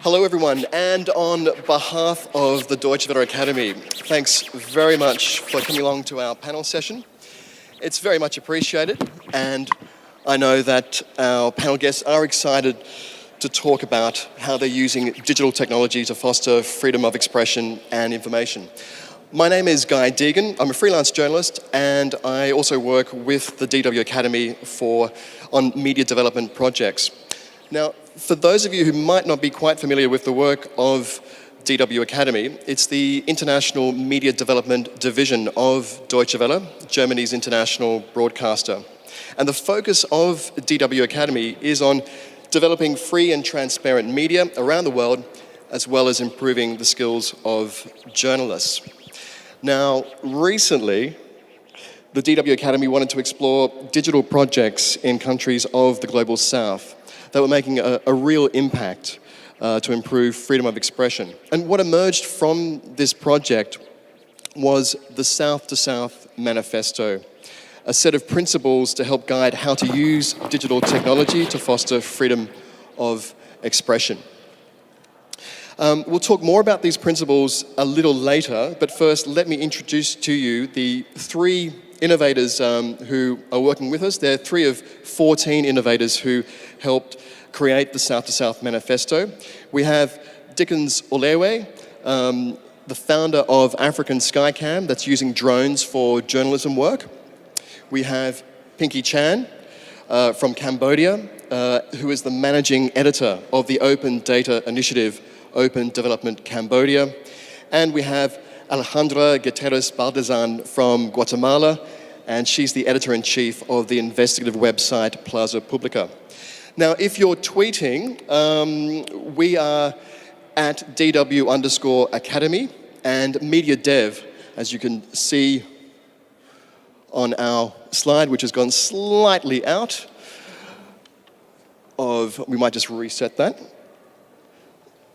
Hello everyone, and on behalf of the Deutsche Welle Academy, thanks very much for coming along to our panel session. It's very much appreciated, and I know that our panel guests are excited to talk about how they're using digital technology to foster freedom of expression and information. My name is Guy Deegan. I'm a freelance journalist, and I also work with the DW Academy on media development projects. Now, for those of you who might not be quite familiar with the work of DW Academy, it's the International Media Development Division of Deutsche Welle, Germany's international broadcaster. And the focus of DW Academy is on developing free and transparent media around the world, as well as improving the skills of journalists. Now, recently, the DW Academy wanted to explore digital projects in countries of the Global South that were making a real impact to improve freedom of expression. And what emerged from this project was the South to South Manifesto, a set of principles to help guide how to use digital technology to foster freedom of expression. We'll talk more about these principles a little later, but first let me introduce to you the three innovators who are working with us. They're 3 of 14 innovators who helped create the South to South Manifesto. We have Dickens Olewe, the founder of African Skycam, that's using drones for journalism work. We have Pinky Chan from Cambodia, who is the managing editor of the Open Data Initiative, Open Development Cambodia. And we have Alejandra Guterres Baldazan from Guatemala, and she's the editor-in-chief of the investigative website Plaza Publica. Now, if you're tweeting, we are at DW_Academy and Media Dev, as you can see on our slide, which has gone slightly out of, we might just reset that,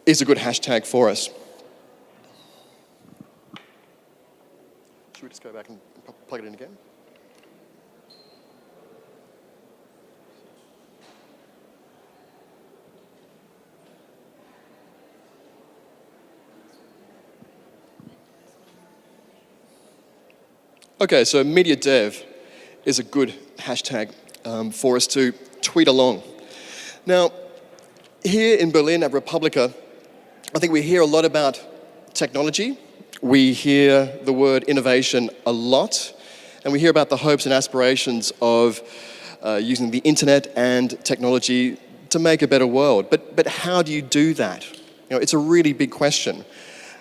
is a good hashtag for us. Should we just go back and plug it in again? Okay, so Media Dev is a good hashtag for us to tweet along. Now, here in Berlin at Republica, I think we hear a lot about technology. We hear the word innovation a lot, and we hear about the hopes and aspirations of using the internet and technology to make a better world. But how do you do that? You know, it's a really big question.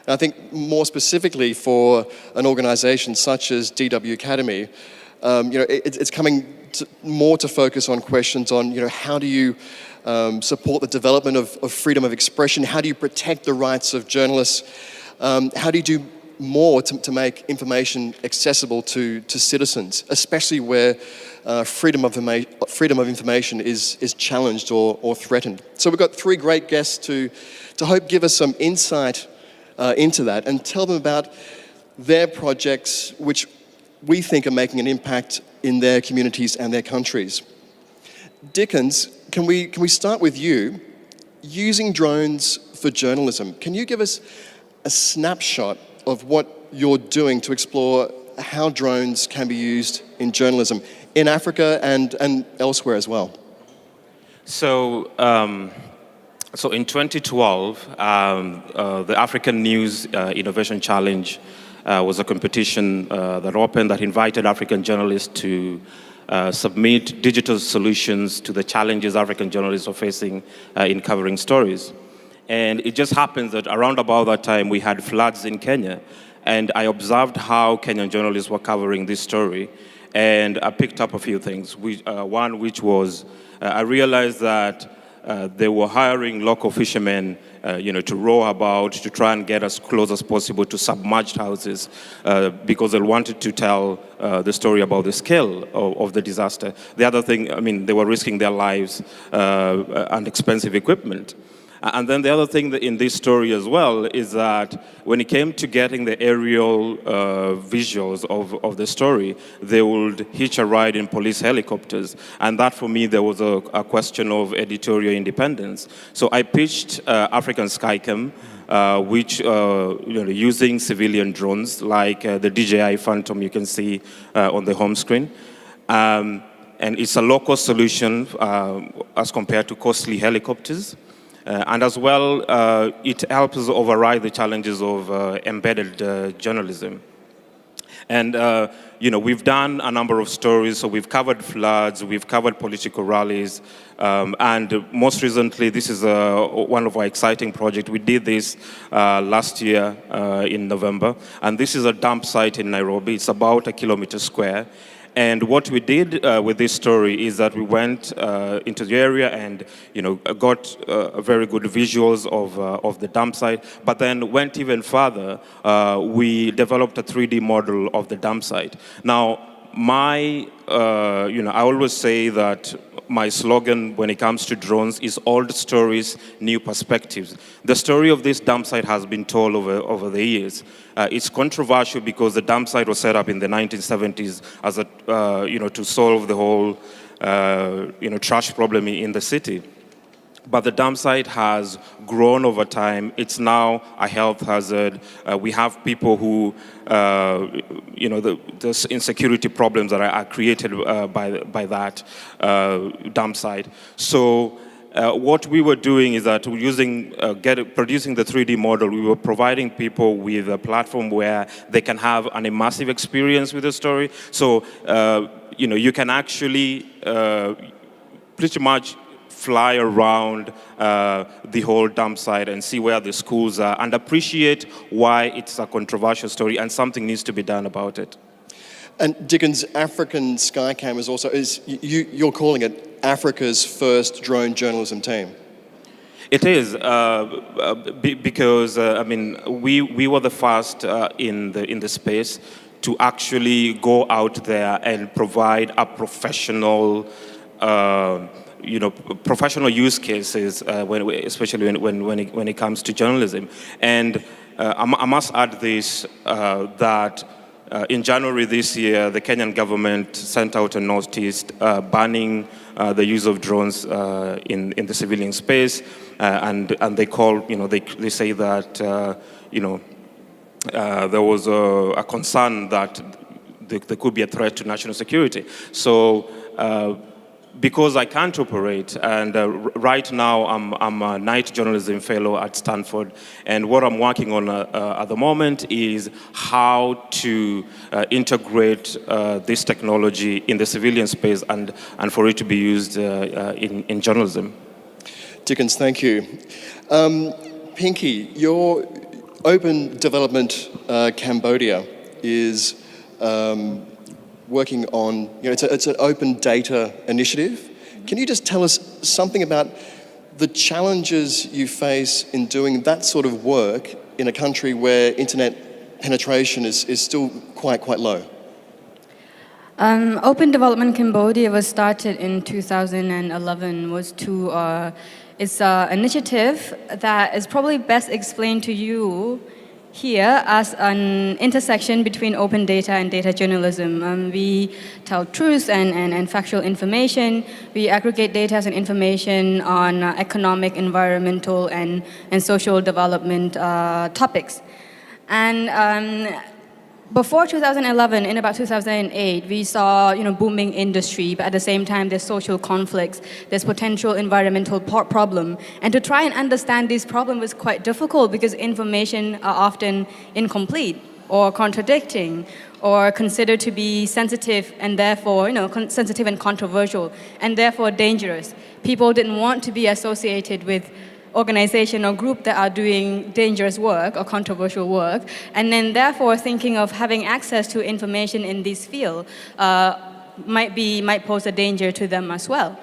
And I think more specifically for an organization such as DW Academy, it's coming more to focus on questions on, how do you support the development of freedom of expression? How do you protect the rights of journalists? How do you do more to make information accessible to citizens, especially where freedom of information is challenged or threatened? So we've got 3 great guests to hope give us some insight into that and tell them about their projects which we think are making an impact in their communities and their countries. Dickens, can we start with you? Using drones for journalism, can you give us a snapshot of what you're doing to explore how drones can be used in journalism in Africa and elsewhere as well? So in 2012, the African News Innovation Challenge was a competition that invited African journalists to submit digital solutions to the challenges African journalists are facing in covering stories. And it just happens that around about that time, we had floods in Kenya. And I observed how Kenyan journalists were covering this story. And I picked up a few things. One, which was, I realized that they were hiring local fishermen, to row about, to try and get as close as possible to submerged houses, because they wanted to tell the story about the scale of the disaster. The other thing, they were risking their lives and expensive equipment. And then the other thing that in this story as well is that when it came to getting the aerial visuals of the story, they would hitch a ride in police helicopters. And that, for me, there was a question of editorial independence. So I pitched African Skycam, which, using civilian drones like the DJI Phantom you can see on the home screen. And it's a low-cost solution as compared to costly helicopters. And as well, it helps us override the challenges of embedded journalism. And, we've done a number of stories. So we've covered floods, we've covered political rallies, and most recently, this is one of our exciting projects. We did this last year in November, and this is a dump site in Nairobi. It's about 1 kilometer square. And what we did with this story is that we went into the area and, got very good visuals of the dump site, but then went even further. We developed a 3D model of the dump site. Now, I always say that my slogan when it comes to drones is old stories, new perspectives. The story of this dump site has been told over the years. It's controversial because the dump site was set up in the 1970s as to solve the whole, trash problem in the city. But the dump site has grown over time. It's now a health hazard. We have people who, the insecurity problems that are created by that dump site. So what we were doing is that producing the 3D model, we were providing people with a platform where they can have an immersive experience with the story. So, you can actually pretty much fly around the whole dump site and see where the schools are and appreciate why it's a controversial story and something needs to be done about it. And Dickens, African Skycam you're calling it Africa's first drone journalism team. It is, because, we were the first in the space to actually go out there and provide a professional professional use cases, especially when it comes to journalism. And I must add this, that in January this year, the Kenyan government sent out a notice banning the use of drones in the civilian space, and they call, they say that, there was a concern that there could be a threat to national security. So, because I can't operate, and right now I'm a night journalism fellow at Stanford, and what I'm working on at the moment is how to integrate this technology in the civilian space and for it to be used in journalism. Dickens, thank you. Pinky, your Open Development Cambodia is working on, it's an open data initiative. Can you just tell us something about the challenges you face in doing that sort of work in a country where internet penetration is still quite low? Open Development Cambodia was started in 2011. It's an initiative that is probably best explained to you here as an intersection between open data and data journalism. We tell truths and factual information. We aggregate data and information on economic, environmental, and social development topics. And before 2011, in about 2008, we saw booming industry, but at the same time there's social conflicts, there's potential environmental problem. And to try and understand this problem was quite difficult because information are often incomplete or contradicting or considered to be sensitive and therefore, sensitive and controversial and therefore dangerous. People didn't want to be associated with organization or group that are doing dangerous work or controversial work, and then therefore thinking of having access to information in this field might pose a danger to them as well.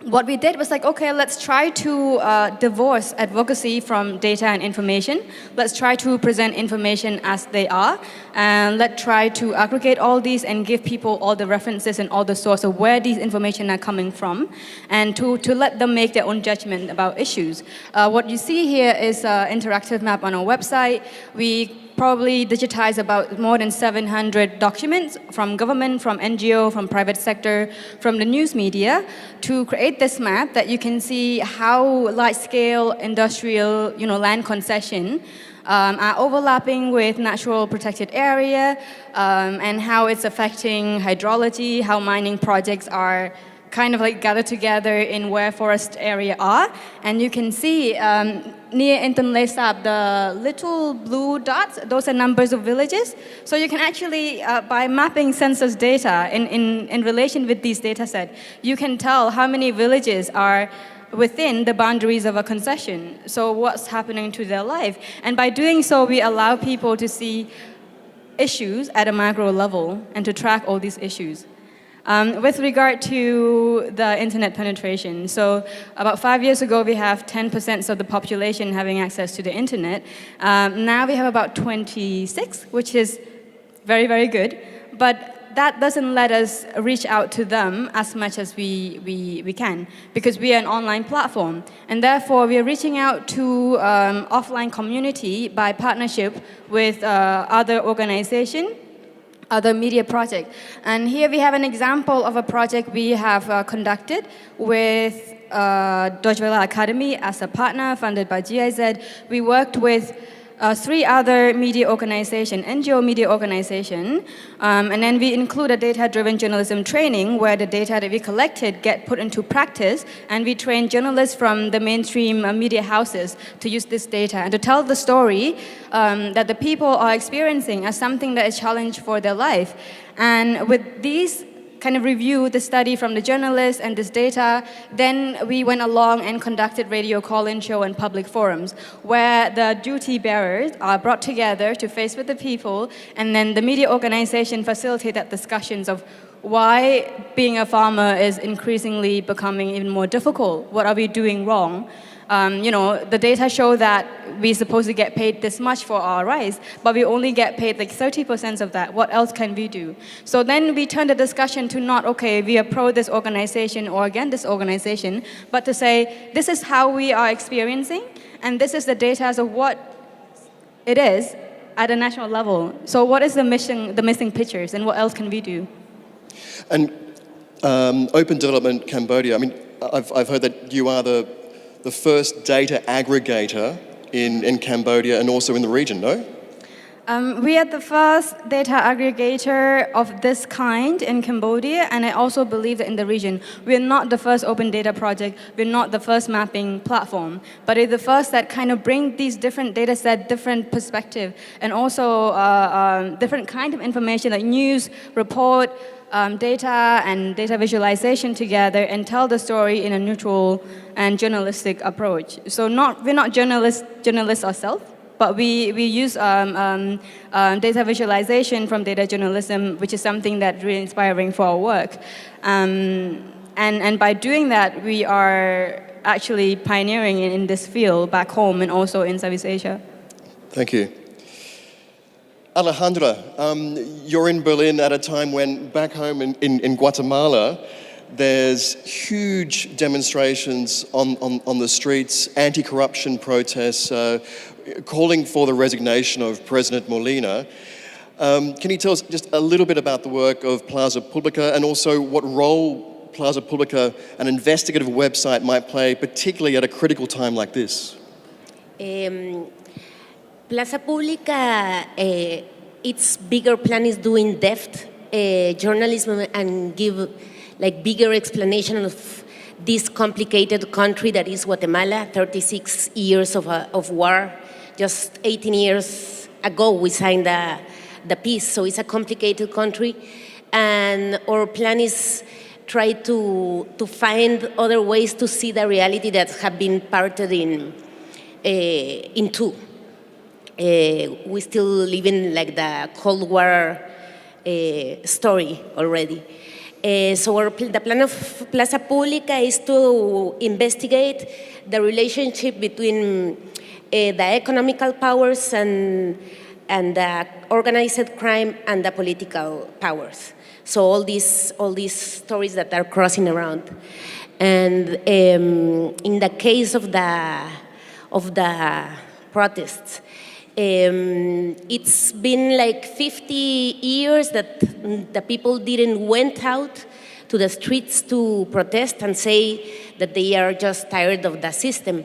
what we did was like, okay, let's try to divorce advocacy from data and information. Let's try to present information as they are. And let's try to aggregate all these and give people all the references and all the source of where these information are coming from, and to let them make their own judgment about issues. What you see here is an interactive map on our website. We probably digitize about more than 700 documents from government, from NGO, from private sector, from the news media, to create this map that you can see how large-scale industrial, land concession are overlapping with natural protected area, and how it's affecting hydrology, how mining projects are kind of like gathered together in where forest area are. And you can see near Intonle Sap, the little blue dots, those are numbers of villages. So you can actually, by mapping census data in relation with these data set, you can tell how many villages are within the boundaries of a concession. So what's happening to their life? And by doing so, we allow people to see issues at a macro level and to track all these issues. With regard to the internet penetration, so about 5 years ago, we have 10% of the population having access to the internet. Now we have about 26, which is very, very good. But that doesn't let us reach out to them as much as we can, because we are an online platform. And therefore, we are reaching out to offline community by partnership with other organizations, other media project. And here we have an example of a project we have conducted with Deutsche Welle Academy as a partner funded by GIZ. We worked with 3 other media organizations, NGO media organization, and then we include a data-driven journalism training where the data that we collected get put into practice, and we train journalists from the mainstream media houses to use this data and to tell the story that the people are experiencing as something that is a challenge for their life. And with these kind of review the study from the journalists and this data, then we went along and conducted radio call-in show and public forums where the duty bearers are brought together to face with the people, and then the media organization facilitated discussions of why being a farmer is increasingly becoming even more difficult. What are we doing wrong? The data show that we're supposed to get paid this much for our rice, but we only get paid like 30% of that. What else can we do? So then we turn the discussion to not, okay, we are pro this organization or against this organization, but to say, this is how we are experiencing, and this is the data of what it is at a national level. So what is the missing pictures, and what else can we do? And Open Development Cambodia, I mean, I've heard that you are the first data aggregator in Cambodia and also in the region, no? We are the first data aggregator of this kind in Cambodia, and I also believe that in the region. We're not the first open data project, we're not the first mapping platform, but it's the first that kind of bring these different data sets, different perspective, and also different kind of information like news, report, data and data visualization together and tell the story in a neutral and journalistic approach. So we're not journalists ourselves, but we use data visualization from data journalism, which is something that's really inspiring for our work. And by doing that, we are actually pioneering in this field back home and also in Southeast Asia. Thank you. Alejandra, you're in Berlin at a time when back home in Guatemala, there's huge demonstrations on the streets, anti-corruption protests, calling for the resignation of President Molina. Can you tell us just a little bit about the work of Plaza Publica and also what role Plaza Publica, an investigative website, might play, particularly at a critical time like this? Plaza Publica, its bigger plan is do in-depth journalism and give like bigger explanation of this complicated country that is Guatemala. 36 years of war. Just 18 years ago we signed the peace, so it's a complicated country. And our plan is try to find other ways to see the reality that have been parted in two. We still live in like the Cold War story already. The plan of Plaza Pública is to investigate the relationship between the economical powers and the organized crime and the political powers. So all these stories that are crossing around. And in the case of the protests, it's been like 50 years that the people didn't went out to the streets to protest and say that they are just tired of the system.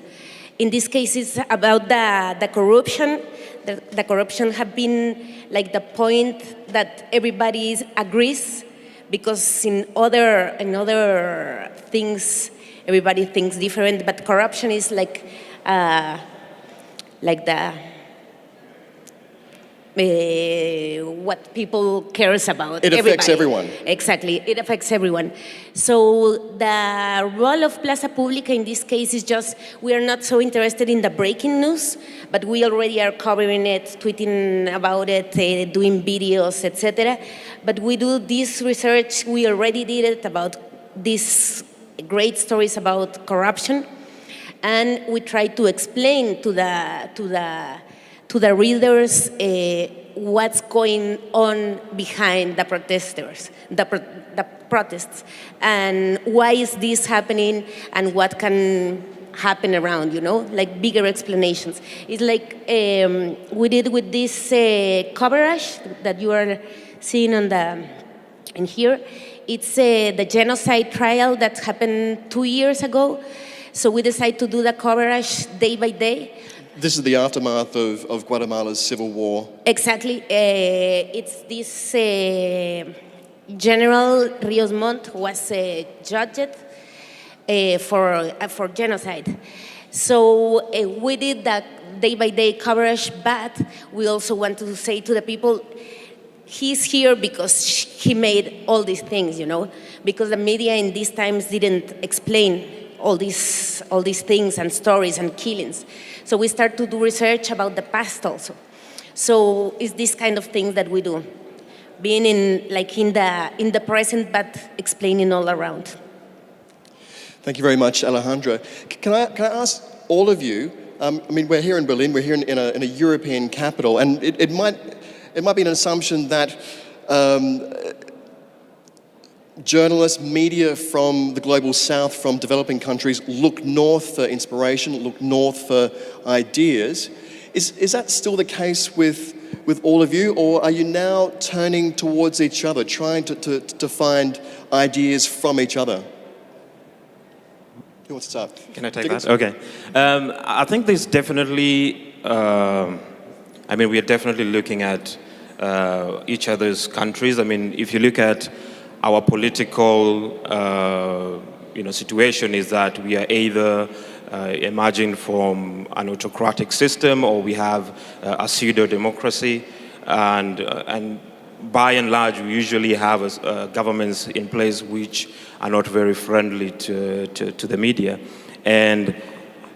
In this case, it's about the corruption. The corruption have been like the point that everybody agrees, because in other things, everybody thinks different, but corruption is like what people cares about. It affects everyone. Exactly, it affects everyone. So the role of Plaza Pública in this case is just, we are not so interested in the breaking news, but we already are covering it, tweeting about it, doing videos, etc. But we do this research, we already did it about these great stories about corruption, and we try to explain to the readers what's going on behind the protesters, the protests, and why is this happening, and what can happen around, like bigger explanations. It's like we did with this coverage that you are seeing in here. It's the genocide trial that happened 2 years ago. So we decided to do the coverage day by day. This is the aftermath of Guatemala's civil war. Exactly. It's this General Rios Montt who was judged for genocide. So we did that day-by-day coverage, but we also want to say to the people, he's here because he made all these things, because the media in these times didn't explain all these things and stories and killings. So we start to do research about the past also. So it's this kind of things that we do, being in the present, but explaining all around. Thank you very much, Alejandra. Can I ask all of you? We're here in Berlin. We're here in a European capital, and it might be an assumption that journalists, media from the global south, from developing countries, look north for inspiration, look north for ideas. Is that still the case with all of you, or are you now turning towards each other, trying to find ideas from each other? Who wants to start? Can I take that? Okay. I think there's definitely, we are definitely looking at each other's countries. If you look at our political situation, is that we are either emerging from an autocratic system, or we have a pseudo-democracy, and by and large we usually have governments in place which are not very friendly to the media. And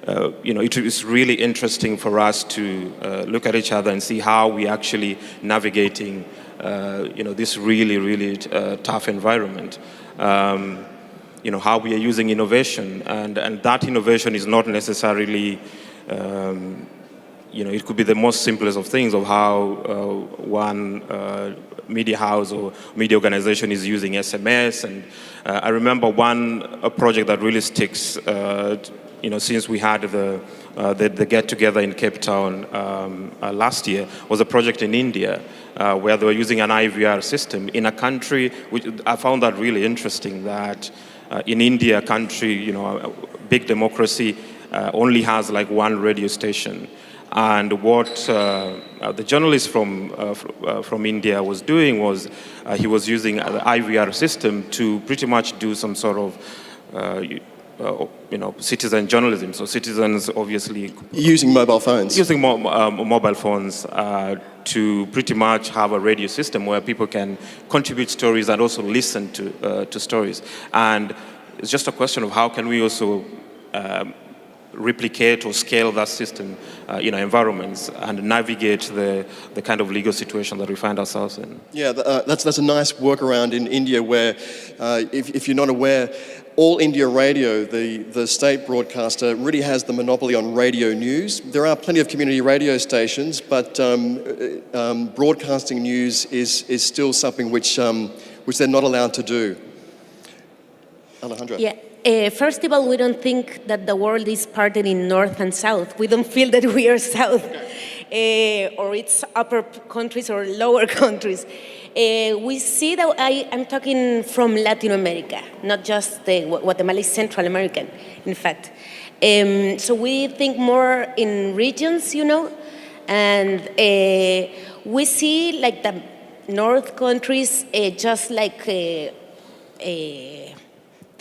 it is really interesting for us to look at each other and see how we actually navigating this really, really tough environment. How we are using innovation, and that innovation is not necessarily, it could be the most simplest of things, of how one media house or media organization is using SMS. And I remember a project that really sticks, since we had the get-together in Cape Town last year, was a project in India where they were using an IVR system in a country, which I found that really interesting, that in India, a country, a big democracy, only has like one radio station. And what the journalist from India was doing was he was using the IVR system to pretty much do some sort of citizen journalism. So citizens obviously using mobile phones. Using mobile phones to pretty much have a radio system where people can contribute stories and also listen to stories. And it's just a question of how can we also replicate or scale that system, environments and navigate the kind of legal situation that we find ourselves in. Yeah, that's a nice workaround in India where, if you're not aware, All India Radio, the state broadcaster, really has the monopoly on radio news. There are plenty of community radio stations, but broadcasting news is still something which they're not allowed to do. Alejandra. Yeah. First of all, we don't think that the world is parted in north and south. We don't feel that we are south, or it's upper countries or lower countries. We see that I'm talking from Latin America, not just Guatemala is Central American, in fact. So we think more in regions, and we see like the north countries just like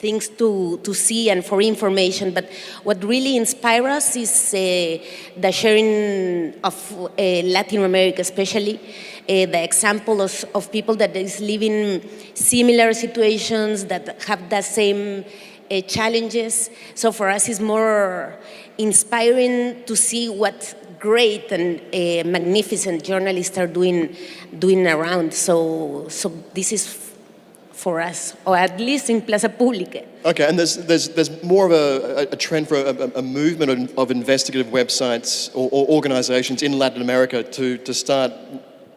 things to see and for information, but what really inspires us is the sharing of Latin America, especially the example of people that is living similar situations, that have the same challenges. So for us, it's more inspiring to see what great and magnificent journalists are doing around. So this is for us, or at least in Plaza Pública. Okay, and there's more of a trend for a movement of investigative websites or organizations in Latin America to start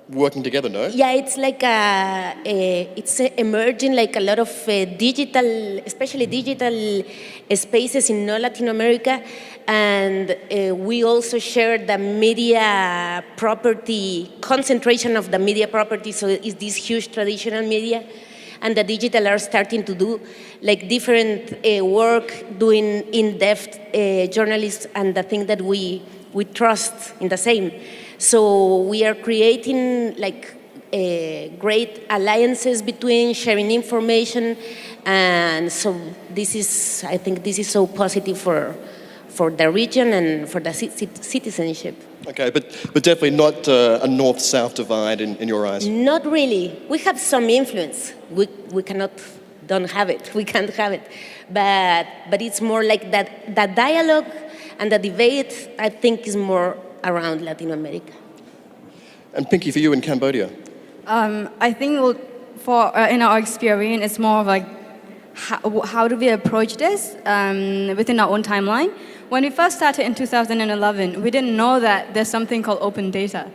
working together, no? Yeah, it's like it's emerging like a lot of digital, especially digital spaces in Latin America, and we also share the media property, concentration of the media property, so it's this huge traditional media, and the digital are starting to do like different work, doing in-depth journalists, and the thing that we trust in the same. So we are creating like great alliances between sharing information, and so I think this is so positive for the region and for the citizenship. Okay, but definitely not a north-south divide in your eyes. Not really. We have some influence. We don't have it. We can't have it. But it's more like that dialogue and the debate, I think, is more around Latin America. And Pinky, for you in Cambodia? I think in our experience, it's more of like how do we approach this within our own timeline. When we first started in 2011, we didn't know that there's something called open data.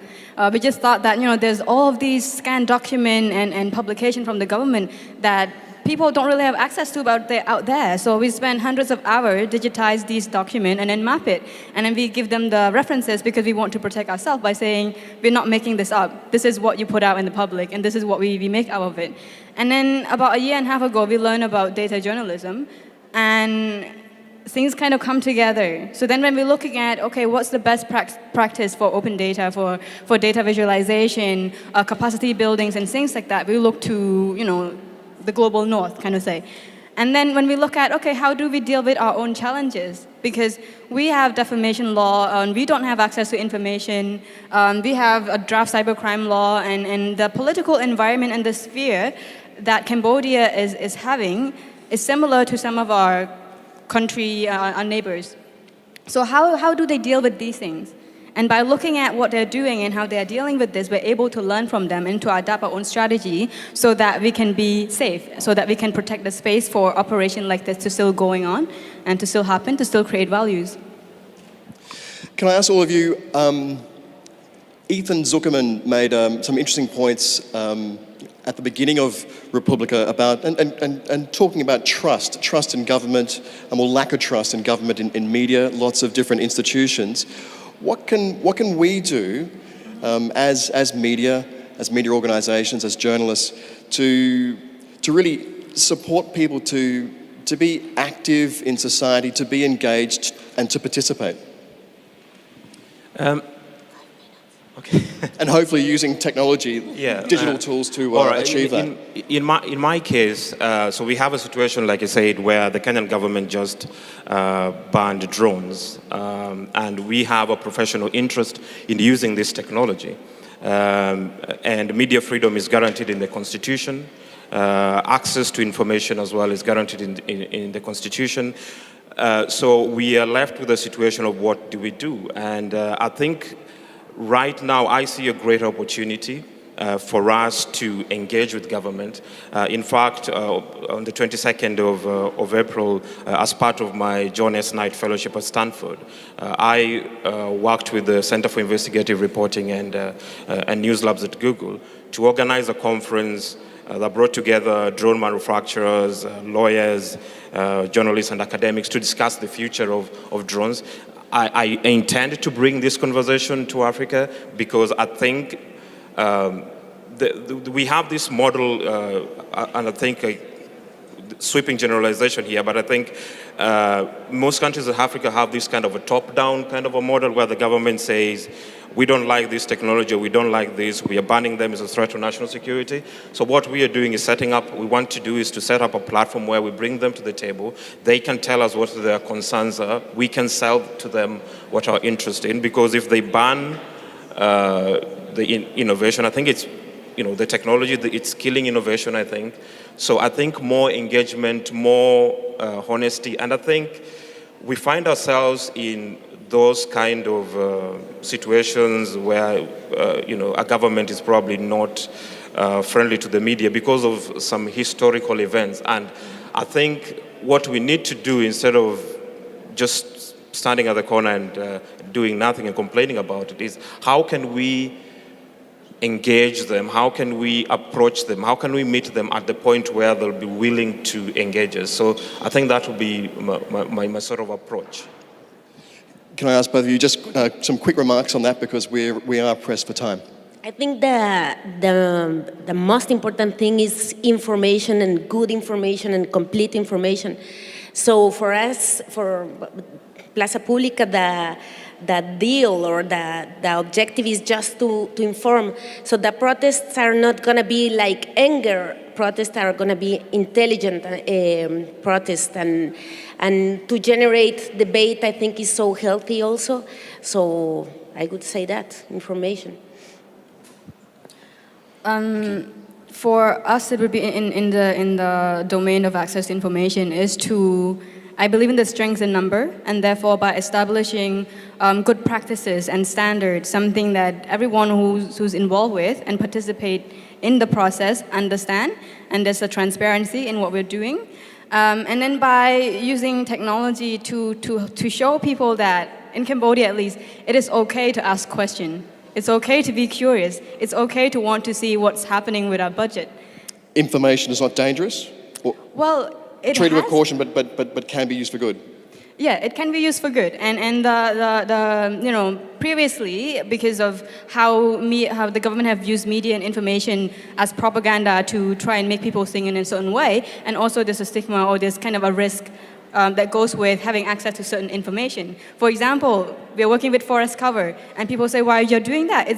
We just thought that there's all of these scanned document and publication from the government that people don't really have access to out there. So we spend hundreds of hours digitize these documents and then map it. And then we give them the references because we want to protect ourselves by saying, we're not making this up. This is what you put out in the public, and this is what we make out of it. And then about a year and a half ago, we learned about data journalism, and things kind of come together. So then when we're looking at, okay, what's the best practice for open data, for data visualization, capacity buildings and things like that, we look to, the global north, kind of say. And then when we look at, okay, how do we deal with our own challenges? Because we have defamation law, and we don't have access to information. We have a draft cybercrime law, and the political environment and the sphere that Cambodia is having is similar to some of our our neighbors. So how do they deal with these things? And by looking at what they're doing and how they're dealing with this, we're able to learn from them and to adapt our own strategy so that we can be safe, so that we can protect the space for operation like this to still going on and to still happen, to still create values. Can I ask all of you, Ethan Zuckerman made some interesting points at the beginning of Republica about, and talking about trust in government, or lack of trust in government, in media, lots of different institutions. What can we do as media organizations, as journalists, to really support people to be active in society, to be engaged and to participate? Okay. And hopefully using technology, digital tools to achieve that. In my case, so we have a situation, like I said, where the Kenyan government just banned drones, and we have a professional interest in using this technology. And media freedom is guaranteed in the Constitution. Access to information as well is guaranteed in the Constitution. So we are left with a situation of what do we do? And I think right now I see a great opportunity for us to engage with government. In fact, on the 22nd of April, as part of my John S. Knight Fellowship at Stanford, I worked with the Center for Investigative Reporting and News Labs at Google to organize a conference that brought together drone manufacturers, lawyers, journalists, and academics to discuss the future of drones. I intend to bring this conversation to Africa because I think we have this model, and I think sweeping generalization here, but I think most countries in Africa have this kind of a top-down kind of a model where the government says, we don't like this technology, we don't like this, we are banning them as a threat to national security. So what we are doing is we want to do is to set up a platform where we bring them to the table. They can tell us what their concerns are. We can sell to them what our interest in, because if they ban the innovation, I think it's, the technology, it's killing innovation, I think. So I think more engagement, more honesty, and I think we find ourselves in those kind of situations where, a government is probably not friendly to the media because of some historical events. And I think what we need to do, instead of just standing at the corner and doing nothing and complaining about it, is how can we engage them? How can we approach them? How can we meet them at the point where they'll be willing to engage us? So I think that would be my sort of approach. Can I ask both of you just some quick remarks on that, because we are pressed for time? I think the most important thing is information, and good information and complete information. So for us, for Plaza Pública, the deal or the objective is just to inform. So the protests are not going to be like anger protests, are going to be intelligent protests, and to generate debate, I think, is so healthy also. So I would say that information. For us, it would be in the domain of access to information is to, I believe in the strength in number, and therefore by establishing good practices and standards, something that everyone who's involved with and participate in the process understand, and there's a transparency in what we're doing. And then by using technology to show people that, in Cambodia at least, it is okay to ask questions. It's okay to be curious. It's okay to want to see what's happening with our budget. Information is not dangerous? Well, it treated has, with caution, but can be used for good. Yeah, it can be used for good. And previously, because of how the government have used media and information as propaganda to try and make people think in a certain way, and also there's a stigma or there's kind of a risk that goes with having access to certain information. For example, we're working with forest cover, and people say, why are you doing that?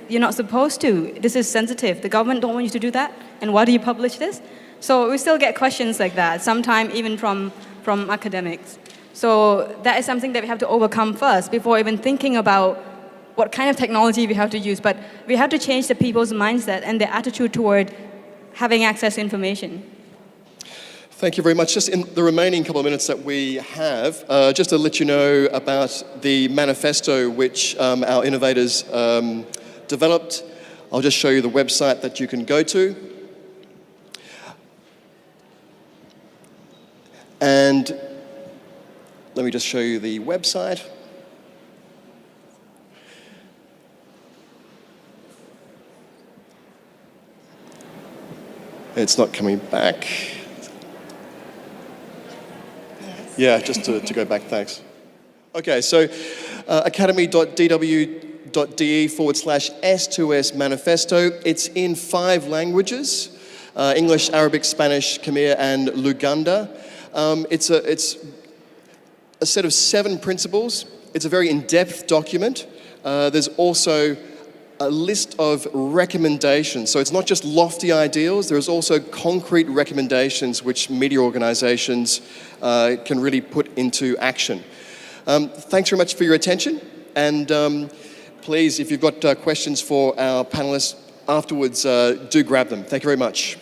You're not supposed to. This is sensitive. The government don't want you to do that. And why do you publish this? So we still get questions like that, sometimes even from academics. So that is something that we have to overcome first before even thinking about what kind of technology we have to use. But we have to change the people's mindset and their attitude toward having access to information. Thank you very much. Just in the remaining couple of minutes that we have, just to let you know about the manifesto which our innovators developed. I'll just show you the website that you can go to. And let me just show you the website. It's not coming back. Yeah, just to go back, thanks. Okay, so academy.dw.de/S2S manifesto. It's in 5 languages, English, Arabic, Spanish, Khmer, and Luganda. It's a set of 7 principles. It's a very in-depth document. There's also a list of recommendations. So it's not just lofty ideals, there's also concrete recommendations which media organizations can really put into action. Thanks very much for your attention, and please, if you've got questions for our panelists afterwards, do grab them. Thank you very much.